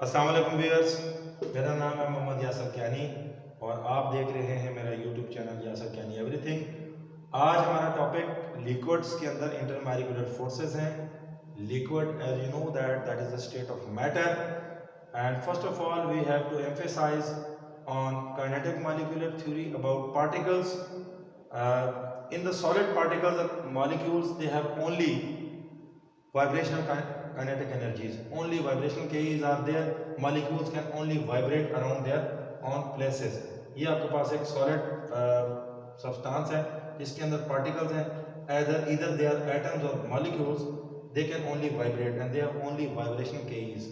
अस्सलाम वालेकुम व्यूअर्स, मेरा नाम है मोहम्मद यासर कियानी और आप देख रहे हैं मेरा YouTube channel Yasir Kiyani everything. आज हमारा टॉपिक लिक्विड्स के अंदर इंटरमॉलिक्यूलर फोर्सेस हैं। Liquid as you know that is a state of matter and first of all we have to emphasise on kinetic molecular theory about particles. In the solid particles of molecules, they have only vibrational kinetic energies. Only vibrational Ks are there. Molecules can only vibrate around their own places. ये आपके पास एक solid substance है जिसके अंदर particles हैं. Either they are atoms or molecules. They can only vibrate and they are only vibrational Ks.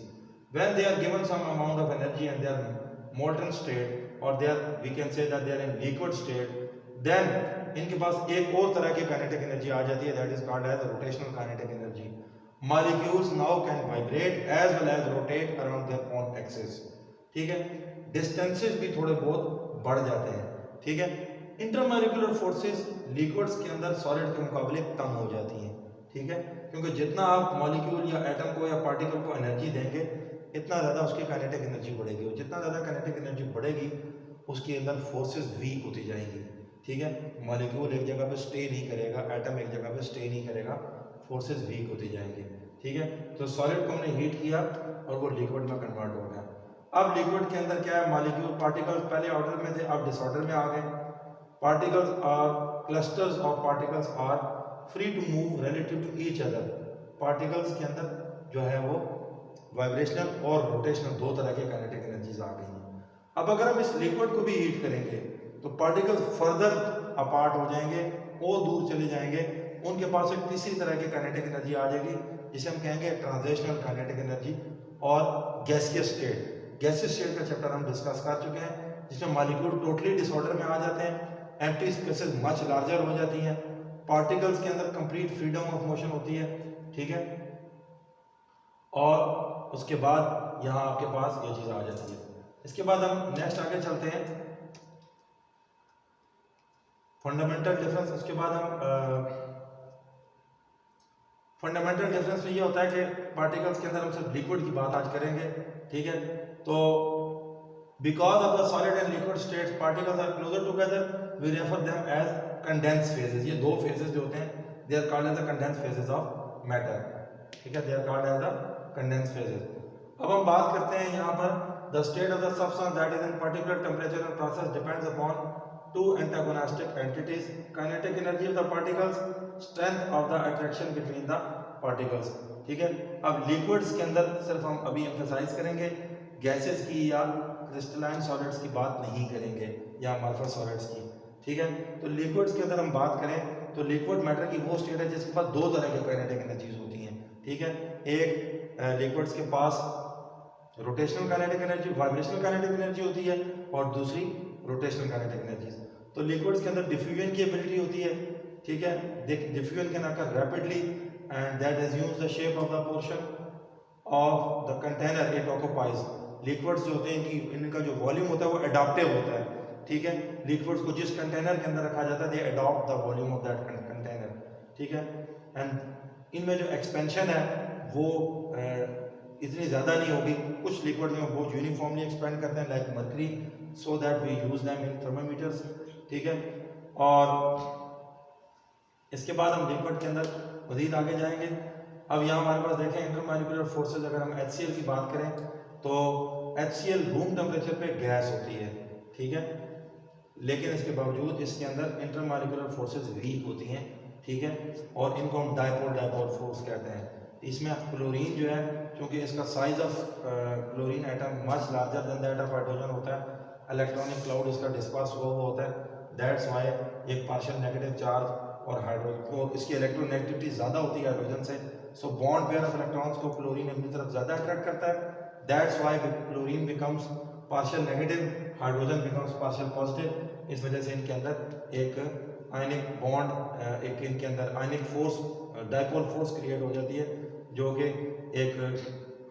When they are given some amount of energy and they are molten state or we can say that they are in liquid state, then इनके पास एक और तरह की kinetic energy आ जाती है, that is called as rotational kinetic energy. Molecules now can vibrate as well as rotate around their own axis. ठीक है, distances भी थोड़े बहुत बढ़ जाते हैं. ठीक है, इंटरमॉलिक्यूलर फोर्सेस लिक्विड्स के अंदर सॉलिड के मुकाबले कम हो जाती हैं. ठीक है, क्योंकि जितना आप मॉलिक्यूल या एटम को या पार्टिकल को एनर्जी देंगे इतना ज़्यादा उसकी काइनेटिक एनर्जी बढ़ेगी और जितना ज़्यादा काइनेटिक एनर्जी बढ़ेगी उसके अंदर फोर्सेस वीक होती जाएंगी. ठीक है, मॉलिक्यूल एक जगह पे स्टे नहीं करेगा, एटम एक जगह पे स्टे नहीं करेगा, फोर्सेस वीक होती जाएंगी. ठीक है, तो सॉलिड को हमने हीट किया और वो लिक्विड में कन्वर्ट हो गया. अब लिक्विड के अंदर क्या है, मॉलिक्यूल पार्टिकल्स पहले ऑर्डर में थे, अब डिसऑर्डर में आ गए. Particles are clusters of particles are free to move relative to each other. Particles के अंदर जो है वो वाइब्रेशनल और रोटेशनल दो तरह के काइनेटिक एनर्जीज आ गई हैं. अब अगर हम इस लिक्विड को भी हीट करेंगे तो पार्टिकल्स फर्दर अपार्ट हो जाएंगे और दूर चले जाएंगे. उनके पास एक तीसरी तरह की काइनेटिक एनर्जी आ जाएगी जिसे हम कहेंगे ट्रांजिशनल काइनेटिक एनर्जी और गैसियस स्टेट. गैसियस स्टेट का चैप्टर हम डिस्कस कर चुके हैं जिसमें मॉलिक्यूल टोटली डिसऑर्डर में आ जाते हैं, एम्प्टी स्पेसेस मच लार्जर हो जाती हैं, पार्टिकल्स के अंदर कंप्लीट फ्रीडम ऑफ मोशन होती है. ठीक है, और उसके बाद यहाँ आपके पास ये चीज़ आ जाती है. इसके बाद हम नेक्स्ट आगे चलते हैं, फंडामेंटल डिफरेंस. उसके बाद हम फंडामेंटल डिफरेंस में ये होता है कि पार्टिकल्स के अंदर हम सिर्फ लिक्विड की बात आज करेंगे. ठीक है, तो because of the solid and liquid states particles are closer together we refer them as condense phases. ये दो फेजेस जो होते हैं they are called as the condense phases of matter. ठीक है, they are called as the condense phases. अब हम बात करते हैं यहाँ पर the state of the substance that is in particular temperature and process depends upon two antagonistic entities, kinetic energy of the particles, strength of the attraction between the particles. ठीक है, अब लिक्विड्स के अंदर सिर्फ हम अभी एम्फेसाइज करेंगे, gases की या क्रिस्टलाइन सॉलिड्स की बात नहीं करेंगे या अमॉर्फस सॉलिड्स की. ठीक है, तो लिक्विड्स के अंदर हम बात करें तो लिक्विड मैटर की वो स्टेट है जिसके पास दो तरह की काइनेटिक एनर्जीज होती हैं. ठीक है, एक लिक्विड्स के पास rotational kinetic energy, vibrational kinetic energy होती है और दूसरी रोटेशनल काइनेटिक एनर्जीज. तो लिक्विड्स के अंदर डिफ्यूजन की एबिलिटी होती है. ठीक है, diffusion can occur rapidly and that assumes the shape of the portion of the container it occupies. Liquids जो होते हैं कि इनका जो वॉल्यूम होता है वो एडाप्टिव होता है. ठीक है, लिक्विड्स को जिस कंटेनर के अंदर रखा जाता है they adopt the volume of that container. ठीक है, एंड इनमें जो एक्सपेंशन है वो इतनी ज़्यादा नहीं होगी. कुछ लिक्विड में बहुत यूनिफॉर्मली एक्सपेंड करते हैं like mercury, so that we use them in thermometers. ठीक है, और इसके बाद हम लिक्विड के अंदर मजीद आगे जाएंगे. अब यहाँ हमारे पास देखें इंटरमॉलिक्यूलर फोर्सेस. अगर हम HCl की बात करें तो HCl रूम टेम्परेचर पे गैस होती है. ठीक है, लेकिन इसके बावजूद इसके अंदर इंटरमॉलिक्यूलर फोर्सेस वीक होती हैं. ठीक है, और इनको हम डायपोल फोर्स कहते हैं. इसमें क्लोरीन जो है, क्योंकि इसका size of chlorine atom much larger than that of hydrogen होता है, इलेक्ट्रॉनिक क्लाउड इसका डिस्पर्स हुआ होता है. दैट्स वाई एक पार्शियल नेगेटिव चार्ज और हाइड्रोजन को इसकी इलेक्ट्रोनेगेटिविटी ज़्यादा होती है हाइड्रोजन से. So bond pair of electrons को क्लोरीन अपनी तरफ ज़्यादा अट्रैक्ट करता है. That's why chlorine becomes partial negative, hydrogen becomes partial positive. इस वजह से इनके अंदर एक आयनिक बॉन्ड, एक इनके अंदर ionic force, dipole force create हो जाती है जो कि एक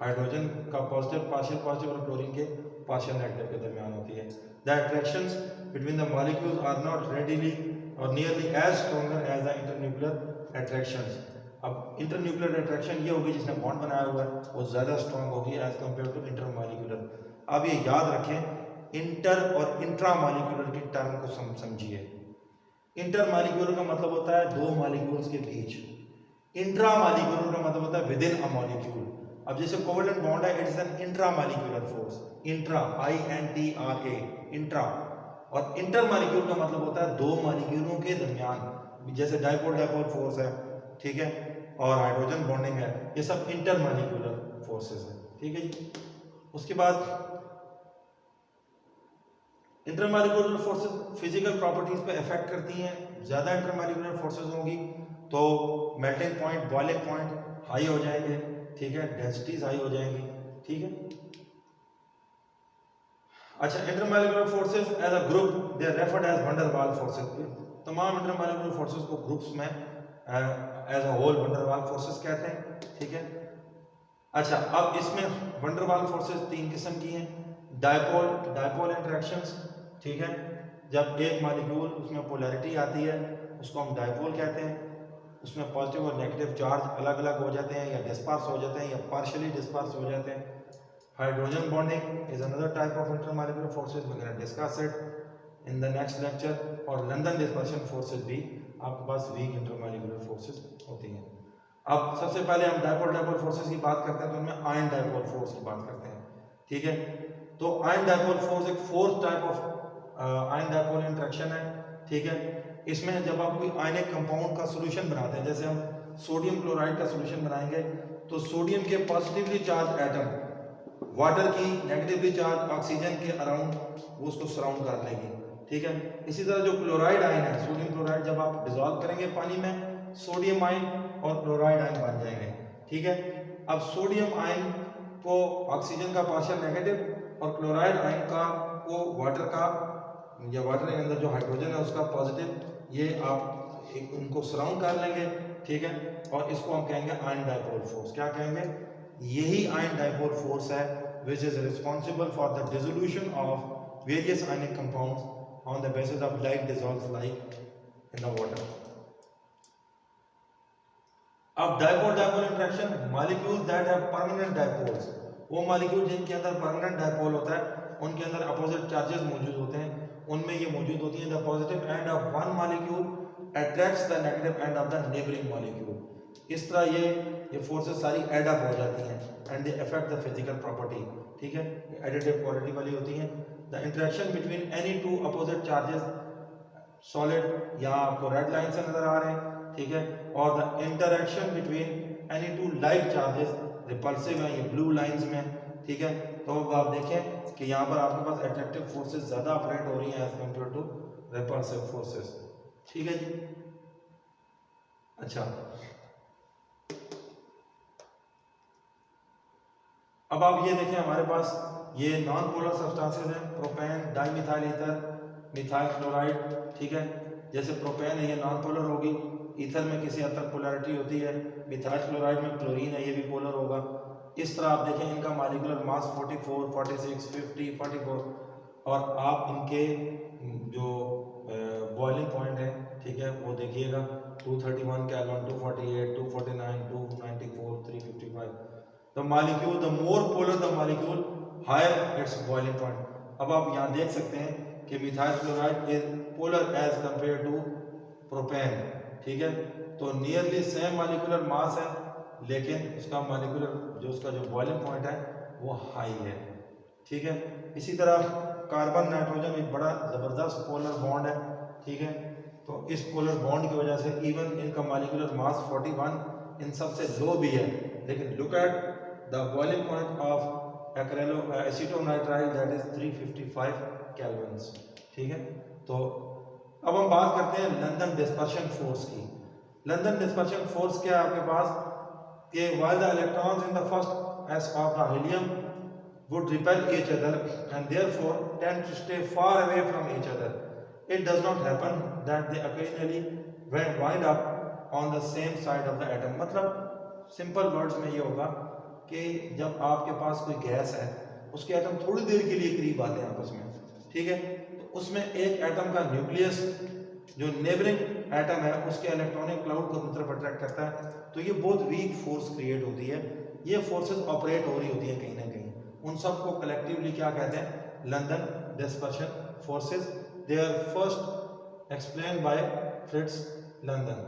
हाइड्रोजन का पॉजिटिव पार्शियल पॉजिटिव और क्लोरीन के पार्शियल नेगेटिव के दरमियान होती है. The attractions between the molecules are not readily or nearly as stronger as the internuclear attractions. अब इंटरन्यूक्लियर अट्रैक्शन ये होगी जिसने बॉन्ड बनाया हुआ है वो ज़्यादा स्ट्रॉन्ग होगी एज कम्पेयर टू इंटरमॉलिक्यूलर। अब ये याद रखें, इंटर और इंट्रामॉलिक्यूलर की टर्म को समझिए। इंटरमॉलिक्यूलर का मतलब होता है दो मॉलिक्यूल्स के बीच, इंट्रामॉलिक्यूलर का मतलब होता है विद इन अ मॉलिक्यूल। अब जैसे कोवेलेंट बॉन्ड है, it is an intramolecular force, intra INTRA intra. और इंटरमॉलिक्यूल का मतलब होता है दो मॉलिक्यूलों के दरमियान, जैसे डाइपोल डाइपोल फोर्स है, ठीक है, और हाइड्रोजन बॉन्डिंग है, ये सब इंटरमॉलिक्यूलर फोर्सेस है, ठीक है जी। उसके बाद इंटरमॉलिक्यूलर फोर्सेस फिजिकल प्रॉपर्टीज पे इफेक्ट करती हैं। ज़्यादा इंटरमॉलिक्यूलर फोर्सेस होंगी तो melting point, boiling point high हो जाएंगे, ठीक है, डेंसिटीज हाई हो जाएंगी, ठीक है। अच्छा, intermolecular forces as a group they are referred as van der Waals forces. तमाम इंटरमॉलिक्यूलर फोर्सेस को ग्रुप्स में as a whole van der Waals forces कहते हैं, ठीक है। अच्छा, अब इसमें वंडर वाल फोर्सेस तीन किस्म की हैं। डाइपोल इंटरेक्शंस, ठीक है, जब एक मॉलिक्यूल उसमें पोलैरिटी आती है उसको हम डाइपोल कहते हैं, उसमें पॉजिटिव और नेगेटिव चार्ज अलग अलग हो जाते हैं या डिस्पर्स हो जाते हैं या पार्शियली डिस्पर्स हो जाते हैं। Hydrogen bonding is another type of intermolecular forces, we can discuss it in the next lecture. और लंदन डिस्पर्शन फोर्सेस भी आपके पास वीक इंटरमॉलिक्यूलर फोर्सेस होती हैं। अब सबसे पहले हम डाइपोल फोर्सेस की बात करते हैं तो उनमें आयन डाइपोल फोर्स की बात करते हैं, ठीक है। तो आयन डाइपोल फोर्स एक fourth type of ion dipole interaction है, ठीक है। इसमें जब आप कोई आयनिक कंपाउंड का सॉल्यूशन बनाते हैं, जैसे हम सोडियम क्लोराइड का सॉल्यूशन बनाएंगे तो सोडियम के पॉजिटिवली चार्ज एटम वाटर की नेगेटिवली चार्ज ऑक्सीजन के अराउंड वो उसको सराउंड कर लेगी, ठीक है। इसी तरह जो क्लोराइड आयन है, सोडियम क्लोराइड, जब आप डिजोल्व करेंगे पानी में सोडियम आयन और क्लोराइड आयन बन जाएंगे, ठीक है। अब सोडियम आयन को ऑक्सीजन का पार्शियल नेगेटिव और क्लोराइड आयन का को वाटर का या वाटर के अंदर जो हाइड्रोजन है उसका पॉजिटिव, ये आप उनको सराउंड कर लेंगे, ठीक है। और इसको हम कहेंगे आयन डाइपोल फोर्स। क्या कहेंगे? यही आयन डाइपोल फोर्स है which is responsible for the dissolution of various ionic compounds on the basis of light dissolves like in the water. अब dipole interaction, molecules that have permanent dipoles, वो molecule जिनके अंदर permanent dipole होता है उनके अंदर opposite charges मौजूद होते हैं, उनमें ये मौजूद होती है the positive end of one molecule attracts the negative end of the neighbouring molecule. इस तरह ये फोर्सेस सारी एड अप हो जाती हैं and they affect the physical property, ठीक है, एडिटिव क्वालिटी वाली होती हैं। The interaction between any two opposite charges solid, यहाँ आपको रेड लाइन से नजर आ रहे हैं, ठीक है, और the interaction between any two like charges repulsive है, ये ब्लू लाइंस में, ठीक है। तो अब आप देखें कि यहाँ पर आपके पास अट्रैक्टिव फोर्सेस ज्यादा ऑपरेट हो रही हैं as compare to repulsive forces, ठीक है जी। अच्छा, अब आप ये देखें हमारे पास ये नॉन पोलर सब्सटेंसेस हैं, propane, dimethyl ether, methyl chloride, ठीक है। जैसे प्रोपेन है ये नॉन पोलर होगी, ईथर में किसी हद तक पोलैरिटी होती है, मिथाइल क्लोराइड में क्लोरीन है ये भी पोलर होगा। इस तरह आप देखें इनका मॉलिक्यूलर मास 44, 46, 50, 44 और आप इनके जो बॉइलिंग पॉइंट है, ठीक है, वो देखिएगा 231 kelvin, 248, 249, 294, 355। The molecule, the more polar the molecule, higher its boiling point. अब आप यहाँ देख सकते हैं कि methyl chloride is polar as compare to propane, ठीक है। तो नियरली सेम मॉलिक्यूलर मास है लेकिन उसका मॉलिक्यूलर उसका जो बॉइलिंग पॉइंट है वो हाई है, ठीक है। इसी तरह कार्बन नाइट्रोजन एक बड़ा जबरदस्त पोलर बॉन्ड है, ठीक है। तो इस पोलर बॉन्ड की वजह से इवन इनका मॉलिक्यूलर मास 41 इन सबसे लो भी है, लेकिन look at the boiling point of acetonitrile that is 355 kelvins, ठीक है। तो अब हम बात करते हैं लंदन डिस्पर्शन फोर्स की। लंदन डिस्पर्शन फोर्स क्या है आपके पास कि while the electrons in the first s of the helium would repel each other and therefore tend to stay far away from each other, it does not happen that they occasionally wind up on the same side of the atom। मतलब simple words में ये होगा कि जब आपके पास कोई gas है उसके एटम थोड़ी देर के लिए करीब आते हैं आपस में, ठीक है, तो उसमें एक एटम का न्यूक्लियस जो नेबरिंग एटम है उसके इलेक्ट्रॉनिक क्लाउड को अपनी तरफ अट्रैक्ट करता है, तो ये बहुत वीक फोर्स क्रिएट होती है। ये फोर्सेस ऑपरेट हो रही होती हैं कहीं ना कहीं, उन सबको कलेक्टिवली क्या कहते हैं, London dispersion forces. They are first explain by Fritz London.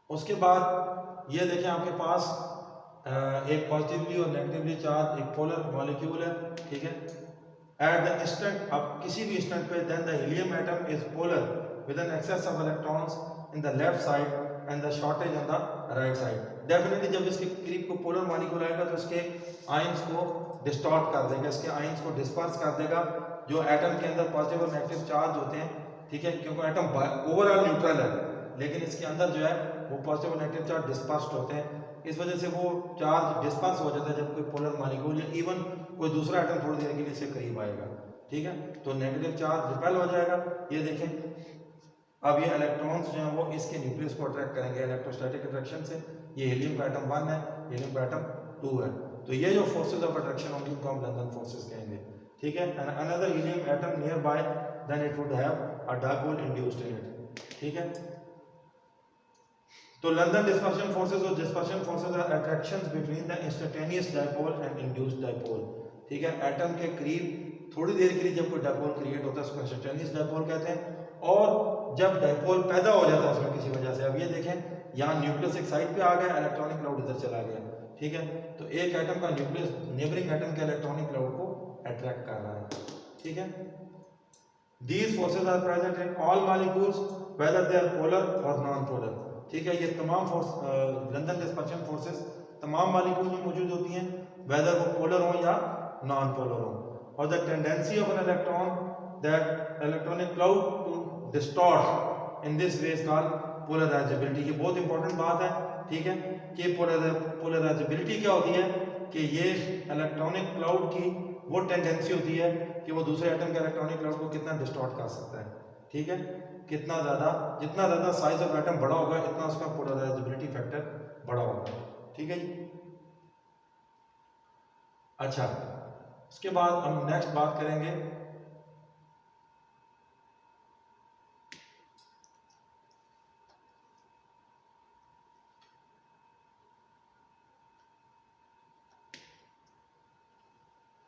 उसके बाद ये देखें आपके पास एक पॉजिटिवली और नेगेटिवली चार्ज एक पोलर मॉलिक्यूल है, ठीक है। एट द इंस्टेंट, अब किसी भी इंस्टेंट पे, then the helium atom is polar with an excess of electrons in the left side and the shortage on the right side. Definitely जब इसके करीब को पोलर मॉलिक्यूल आएगा तो इसके आयंस को डिस्टॉर्ट कर देगा, इसके आयंस को डिस्पर्स कर देगा। जो एटम के अंदर पॉजिटिव और नेगेटिव चार्ज होते हैं, ठीक है, क्योंकि एटम ओवरऑल न्यूट्रल है, लेकिन इसके अंदर जो है वो पॉजिटिव और नेगेटिव चार्ज डिस्पर्स्ड होते हैं, इस वजह से वो चार्ज डिस्पर्स हो जाता है जब कोई पोलर मॉलिक्यूल या इवन कोई दूसरा एटम थोड़ी देर के लिए इससे करीब आएगा, ठीक है, तो नेगेटिव चार्ज रिपेल हो जाएगा। ये देखें अब ये इलेक्ट्रॉन्स जो हैं वो इसके न्यूक्लियस को अट्रैक्ट करेंगे इलेक्ट्रोस्टैटिक अट्रैक्शन से। ये हीलियम का एटम 1 है, हीलियम का एटम 2 है, तो ये जो फोर्सेज ऑफ अट्रैक्शन होंगी उनको हम लंदन फोर्सेस कहेंगे, ठीक है। And another helium atom nearby, then it would have a dipole induced in it, ठीक है। तो लंदन डिस्पर्शन फोर्सेस और dispersion forces are attractions between the instantaneous dipole and induced dipole, ठीक है। Atom के करीब थोड़ी देर के लिए जब कोई डायपोल क्रिएट होता है उसको इंस्टेंटेनियस डायपोल कहते हैं, और जब डायपोल पैदा हो जाता है उसमें किसी वजह से, अब ये देखें यहाँ न्यूक्लियस एक साइड पे आ गया, इलेक्ट्रॉनिक क्लाउड इधर चला गया, ठीक है, तो एक एटम का न्यूक्लियस नेबरिंग एटम के इलेक्ट्रॉनिक क्लाउड को अट्रैक्ट कर रहा है, ठीक है। These forces are present in all molecules whether they are polar or non-polar, ठीक है। ये तमाम फोर्स लंदन डिस्पर्शन फोर्सेस तमाम मॉलिक्यूल में मौजूद होती हैं, वेदर वो पोलर हो या नॉन पोलर हो। और the tendency of an electron that electronic cloud to distort in this way is called polarizability. ये बहुत इंपॉर्टेंट बात है, ठीक है, कि पोलराइजेबिलिटी क्या होती है, कि ये इलेक्ट्रॉनिक क्लाउड की वो टेंडेंसी होती है कि वो दूसरे एटम के इलेक्ट्रॉनिक क्लाउड को कितना डिस्टॉर्ट कर सकता है, ठीक है, कितना ज़्यादा, जितना ज़्यादा साइज ऑफ एटम बड़ा होगा इतना उसका पोलराइजेबिलिटी फैक्टर बड़ा होगा, ठीक है जी। अच्छा, उसके बाद हम नेक्स्ट बात करेंगे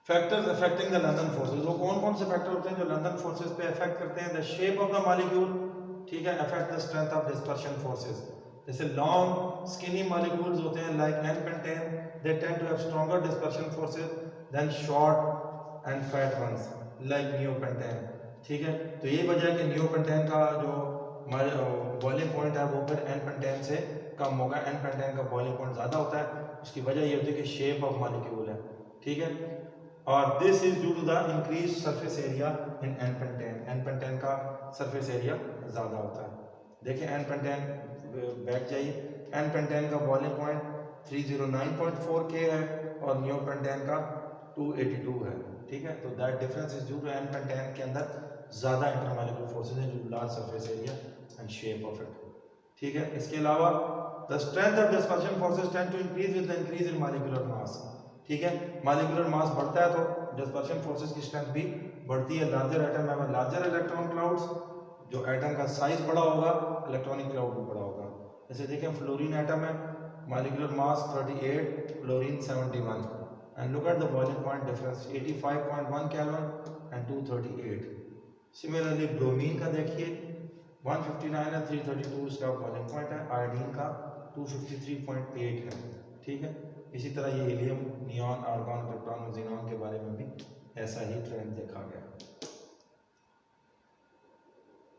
factors affecting the London forces. वो कौन कौन से फैक्टर होते हैं जो लंदन फोर्सेस पे अफेक्ट करते हैं। The shape of the molecule, ठीक है, affect the strength of dispersion forces. जैसे लॉन्ग स्किनी मॉलिक्यूल्स होते हैं like n pentane, they tend to have stronger dispersion forces than short and fat ones like neopentane, ठीक है। तो यही वजह है कि नियोपेंटेन का जो बॉइलिंग पॉइंट है वो फिर एन पेंटेन से कम होगा, एन पेंटेन का बॉइलिंग पॉइंट ज़्यादा होता है। उसकी वजह ये होती है कि शेप ऑफ मॉलिक्यूल है, ठीक है। और this is due to the increase surface area in n pentane. एन पेंटेन का सरफेस एरिया ज़्यादा होता है। देखिए एन पेंटेन बैक जाइए, एन पेंटेन का बॉइलिंग पॉइंट 309.4 K है और नियो पेंटेन का 282 है, ठीक है। तो that difference is due to n pentane के अंदर ज़्यादा इंटरमॉलिक्यूलर फोर्सेज हैं, जो large surface area and shape of it, ठीक है। इसके अलावा the strength of dispersion forces tend to increase with the increase in molecular mass, ठीक है। मॉलिक्यूलर मास बढ़ता है तो डिस्पर्शन फोर्सेस की स्ट्रेंथ भी बढ़ती है। लार्जर एटम है, लार्जर इलेक्ट्रॉन क्लाउड्स, जो एटम का साइज बड़ा होगा इलेक्ट्रॉनिक क्लाउड भी बड़ा होगा। जैसे देखें फ्लोरीन एटम है, molecular mass 38, fluorine 71, and look at the boiling point difference 85.1 kelvin and 238। Similarly bromine का देखिए 159 है, 332 इसका बॉइलिंग पॉइंट है, आयोडीन का 253.8 है, ठीक है। इसी तरह ये हीलियम, नियॉन, आर्गॉन, क्रिप्टॉन और ज़ीनॉन के बारे में भी ऐसा ही ट्रेंड देखा गया।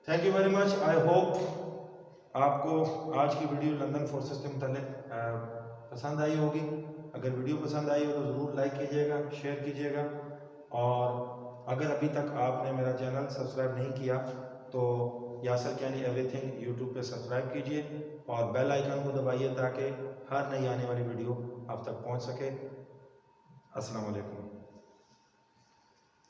Thank you very much. I hope आपको आज की वीडियो लंदन फोर्सेस के मुतालिक पसंद आई होगी। अगर वीडियो पसंद आई हो तो ज़रूर लाइक कीजिएगा, शेयर कीजिएगा, और अगर अभी तक आपने मेरा चैनल सब्सक्राइब नहीं किया तो यासर कैनी एवरीथिंग यूट्यूब पे सब्सक्राइब कीजिए और बेल आइकन को दबाइए ताकि हर नई आने वाली वीडियो आप तक पहुंच सके। अस्सलाम वालेकुम।